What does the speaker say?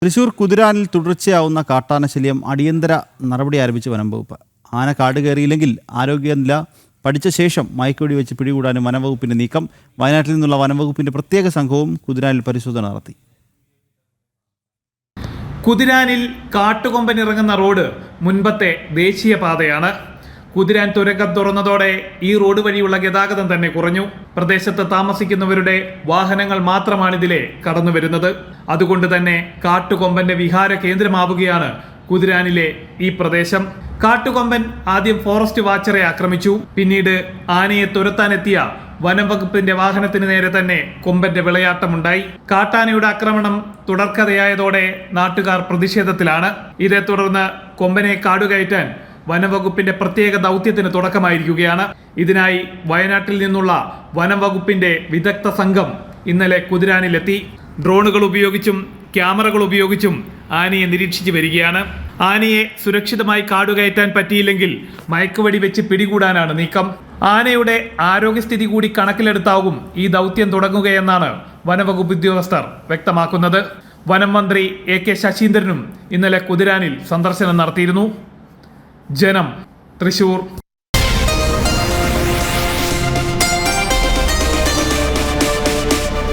തൃശൂർ കുതിരാനിൽ തുടർച്ചയാവുന്ന കാട്ടാനശല്യം അടിയന്തര നടപടി ആരംഭിച്ച് വനം വകുപ്പ്. ആന കാട് കയറിയില്ലെങ്കിൽ ആരോഗ്യനില പഠിച്ച ശേഷം മയക്കുവെടി വെച്ച് പിടികൂടാനും വനംവകുപ്പിന്റെ നീക്കം. വയനാട്ടിൽ നിന്നുള്ള വനംവകുപ്പിന്റെ പ്രത്യേക സംഘവും കുതിരാനിൽ പരിശോധന നടത്തി. കുതിരാനിൽ കാട്ടുകൊമ്പൻ ഇറങ്ങുന്ന റോഡ് മുൻപത്തെ ദേശീയപാതയാണ്. കുതിരാൻ തുരങ്കം തുറന്നതോടെ ഈ റോഡ് വഴിയുള്ള ഗതാഗതം തന്നെ കുറഞ്ഞു. പ്രദേശത്ത് താമസിക്കുന്നവരുടെ വാഹനങ്ങൾ മാത്രമാണിതിലെ കടന്നു വരുന്നത്. അതുകൊണ്ട് തന്നെ കാട്ടുകൊമ്പന്റെ വിഹാര കേന്ദ്രമാവുകയാണ് കുതിരാനിലെ ഈ പ്രദേശം. കാട്ടുകൊമ്പൻ ആദ്യം ഫോറസ്റ്റ് വാച്ചറെ ആക്രമിച്ചു. പിന്നീട് ആനയെ തുരത്താനെത്തിയ വനം വകുപ്പിന്റെ വാഹനത്തിന് നേരെ തന്നെ കൊമ്പന്റെ വിളയാട്ടമുണ്ടായി. കാട്ടാനയുടെ ആക്രമണം തുടർക്കഥയായതോടെ നാട്ടുകാർ പ്രതിഷേധത്തിലാണ്. ഇതേ തുടർന്ന് കൊമ്പനെ കാടുകയറ്റാൻ വനംവകുപ്പിന്റെ പ്രത്യേക ദൗത്യത്തിന് തുടക്കമായിരിക്കുകയാണ്. ഇതിനായി വയനാട്ടിൽ നിന്നുള്ള വനംവകുപ്പിന്റെ വിദഗ്ധ സംഘം ഇന്നലെ കുതിരാനിലെത്തി. ഡ്രോണുകൾ ഉപയോഗിച്ചും ക്യാമറകൾ ഉപയോഗിച്ചും ആനയെ നിരീക്ഷിച്ചു വരികയാണ്. ആനയെ സുരക്ഷിതമായി കാടുകയറ്റാൻ പറ്റിയില്ലെങ്കിൽ മയക്കുവെടി വെച്ച് പിടികൂടാനാണ് നീക്കം. ആനയുടെ ആരോഗ്യസ്ഥിതി കൂടി കണക്കിലെടുത്താവും ഈ ദൗത്യം തുടങ്ങുകയെന്നാണ് വനംവകുപ്പ് ഉദ്യോഗസ്ഥർ വ്യക്തമാക്കുന്നത്. വനം മന്ത്രി AK ശശീന്ദ്രനും ഇന്നലെ കുതിരാനിൽ സന്ദർശനം നടത്തിയിരുന്നു. ജനം, തൃശൂർ.